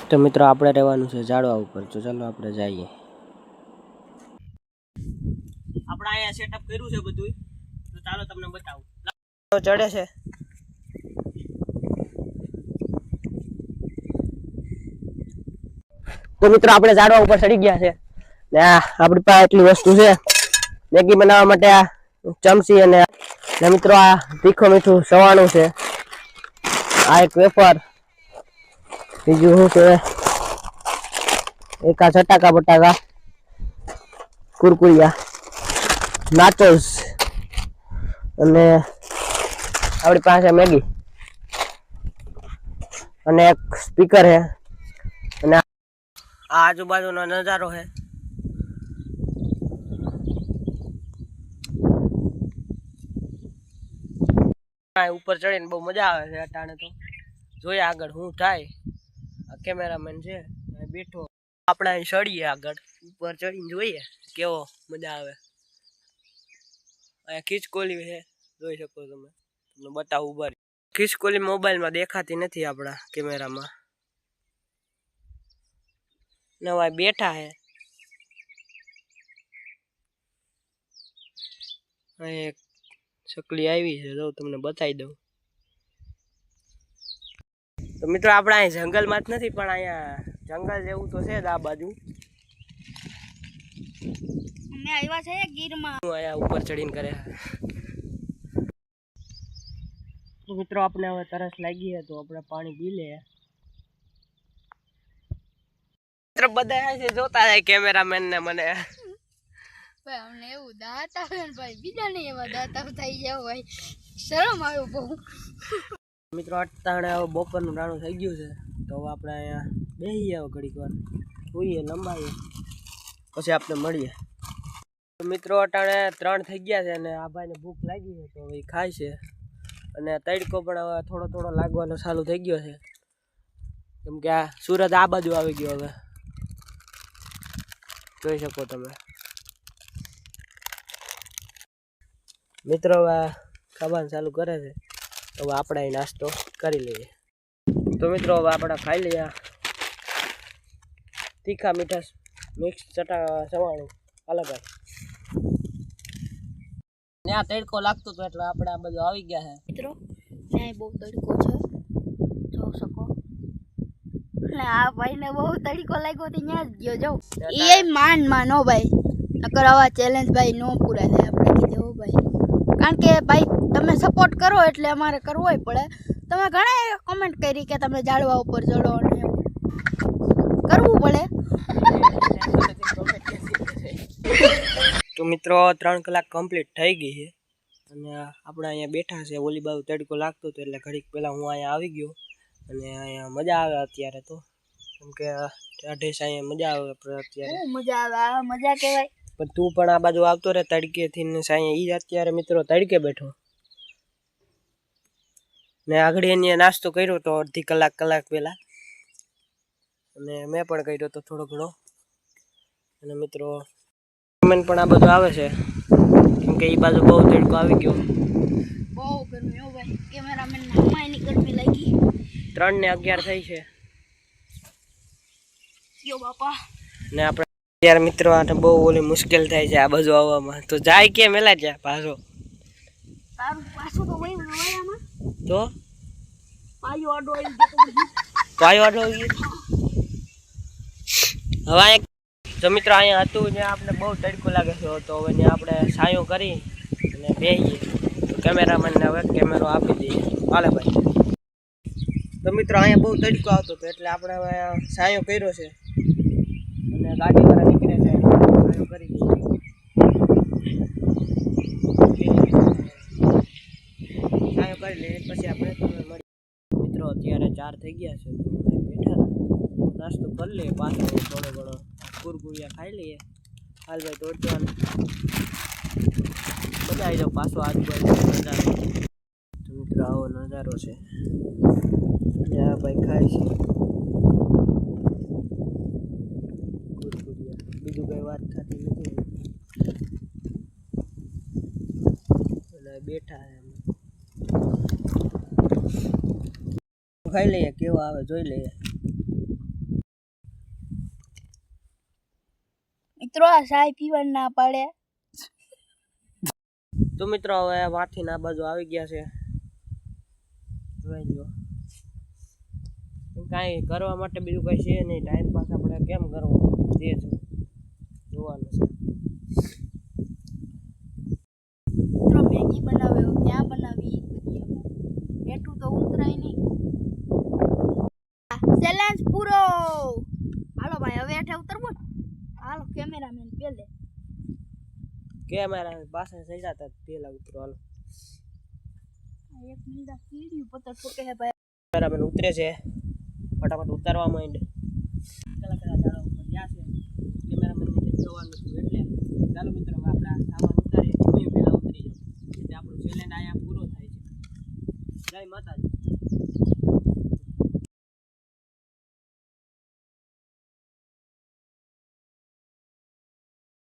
તો મિત્રો આપણે રહેવાનું છે ઝાડવા ઉપર, તો ચાલો આપણે જઈએ. આપણે અહીંયા સેટઅપ કર્યું છે બધું, તો ચાલો તમને બતાવું. ચડે છે તો મિત્રો આપણે ઝાડવા ઉપર ચડી ગયા છે ને આપણી પાસે એટલી વસ્તુ છે. મેગી બનાવવા માટે આ ચમચી અને મિત્રો આ તીખું મીઠું સવાણું છે, આ એક વેફર, બીજું શું છે એક આ ચટાકા બટાકા, કુરકુરિયા, નાચોસ અને આપણી પાસે મેગી અને એક સ્પીકર છે અને આ આજુબાજુનો નજારો છે. ઉપર ચડીને બહુ મજા આવે છે. અટાણે તો જોઈએ આગળ શું થાય. આ કેમેરામેન છે બેઠો, આપણે અહીં ચડીએ આગળ ઉપર ચડીને જોઈએ કેવો મજા આવે. અહીંયા ખીચકોલી છે, જોઈ શકો તમે, તમને બતાવું. ઉભા ખીચકોલી મોબાઈલમાં દેખાતી નથી આપણા કેમેરામાં. નવા બેઠા હે એક ચકલી આવી છે, જો તમને બતાવી દઉં. તો મિત્રો આપણે અહીં જંગલમાં જ નથી, પણ અહીંયા જંગલ જેવું તો છે જ આ બાજુ. અમે આવ્યા છે ગીરમાં, અહીંયા ઉપર ચડીને કરે. તો મિત્રો આપણે હવે તરસ લાગી છે, તો આપણે પાણી પી લે. મિત્રો બધા છે જોતા જાય કેમેરામેન ને મને. ભાઈ અમને એવું દાંત આવે ને ભાઈ, બીજા ને એવા દાંત થઈ જાય ભાઈ, શરમ આવ્યું બહુ. મિત્રો અટાણે હવે બપોરનું ટાણું થઈ ગયું છે, તો હવે આપણે અહીંયા બેસી આવો ઘડીક વાર, સૂઈએ લંબાઈએ, પછી આપણે મળીએ. મિત્રો અટાણે 3 થઈ ગયા છે અને આ ભાઈને ભૂખ લાગી છે, તો હવે ખાય છે. અને તડકો પણ હવે થોડો થોડો લાગવાનો ચાલુ થઈ ગયો છે, કેમ કે આ સૂરજ આ બાજુ આવી ગયો. હવે જોઈ શકો તમે. મિત્રો હવે ખાવાનું ચાલુ કરે છે, તો હવે આપણે અહીં નાસ્તો કરી લઈએ. તો મિત્રો હવે આપણે ખાઈ લઈએ તીખા મીઠા મિક્સ સવાણું અલગ. ત્યાં તડકો લાગતો હતો એટલે આપણે આ બધું આવી ગયા છે. મિત્રો ત્યાં બહુ તડકો છે, જોઈ શકો. અને આ ભાઈને બહુ તડકો લાગ્યો તો ત્યાં જ ગયો. જો એ માંડ નો ભાઈ, નકર આવા ચેલેન્જ ભાઈ નો પૂરા થાય આપણે કીધું ભાઈ. કારણ કે ભાઈ તમે સપોર્ટ કરો એટલે અમારે કરવો પડે. તમે ઘણા કોમેન્ટ કરી કે તમે ઝાડવા ઉપર ચડો અને કરવું પડે. તો મિત્રો 3 કલાક કમ્પ્લીટ થઈ ગઈ છે અને આપણે અહીંયા બેઠા છે. ઓલી બાજુ તડકો લાગતો હતો એટલે ઘડીક પહેલાં હું અહીંયા આવી ગયો અને અહીંયા મજા આવે અત્યારે તો, કેમ કે ટાઢે અહીંયા મજા આવે અત્યારે. મજા આવે, મજા કહેવાય. પણ તું પણ આ બાજુ આવતો રહે તડકેથી ને સાંઈ. એ અત્યારે મિત્રો તડકે બેઠો ને આગળ એને નાસ્તો કર્યો તો અડધી કલાક પહેલાં, અને મેં પણ કર્યો તો થોડો ઘણો. અને મિત્રો કમેન્ટ પણ આ બધું આવે છે, કેમ કે એ બાજુ બહુ તડકો આવી ગયો, બહુ ગરમી હો ભાઈ. કેમેરામેન હમાયની ગરમી લાગી. 3 ને 11 થઈ છે યો બાપા. ને આપણે અત્યારે મિત્રો આને બહુ ઓલી મુશ્કેલ થાય છે આ બાજુ આવવામાં. તો જાય કેમ એલા જ્યાં પાછો તારું પાછું તો વહી વળામાં તો પાયો આડો આવી ગયો. પાયો આડો આવી ગયો. હવે એક જો મિત્રો અહીંયા હતું ને આપણે બહુ તડકો લાગે છે, તો હવે ને આપણે છાંયો કરી અને બેસીએ. તો કેમેરામેનને હવે કેમેરો આપી દઈએ. હાલે ભાઈ. તો મિત્રો અહીંયા બહુ તડકો આવતો હતો એટલે આપણે હવે છાંયો કર્યો છે અને ગાડીવાળા નીકળે છે છાંયો કરી દઈએ. છાંયો કરી લઈએ પછી આપણે તમને મળીએ. મિત્રો અત્યારે 4 થઈ ગયા છે, તો બેઠા નાસ્તો કરી લઈએ પાછો થોડો ઘણો, કુરકુરિયા ખાઈ લઈએ. હાલ ભાઈ તોડવાનું મજા આવી જાવ પાછો આજુબાજુ નજારો. તો મિત્રો આવો નજારો છે અને આ ભાઈ ખાય છે કુરકુરિયા, બીજું કઈ વાત થતી નથી. અને બેઠા છે, ખાઈ લઈએ કેવો આવે જોઈ લઈએ. મિત્રો આ ચાય પીવાની ના પાડે. તો મિત્રો હવે વાથી ના બાજુ આવી ગયા છે, જોઈ લો. કાંઈ કરવા માટે બીજું કઈ છે નહીં, ટાઈમ પાસ આપણે કેમ કરવો તે જોવાનું છે. મિત્રો મેગી બનાવે ક્યાં બનાવી એટલું તો ઉતરાય નહીં. ચેલેન્જ પૂરો. હાલો ભાઈ હવે હેઠે ઉતરવું ને. હાલો કેમેરામેન પેલે. કેમેરા પાસે થઈ જતા પેલા ઉતરો. હાલો એક મિનિટ આ સીડી ઉપર ઠોકે હે ભાઈ. કેમેરામેન ઉતરે છે, ફટાફટ ઉતારવા માંડ. કલા ઝાડા ઉપર ગયા છે, કેમેરામેન ને જોવાનું હતું એટલે ચાલો મિત્રો હવે આપણે આ સામાન ઉતારીએ. હું પેલા ઉતરી જાઉં એટલે આપણું ચેલેન્જ અહીંયા પૂરો થાય છે. જય માતાજી.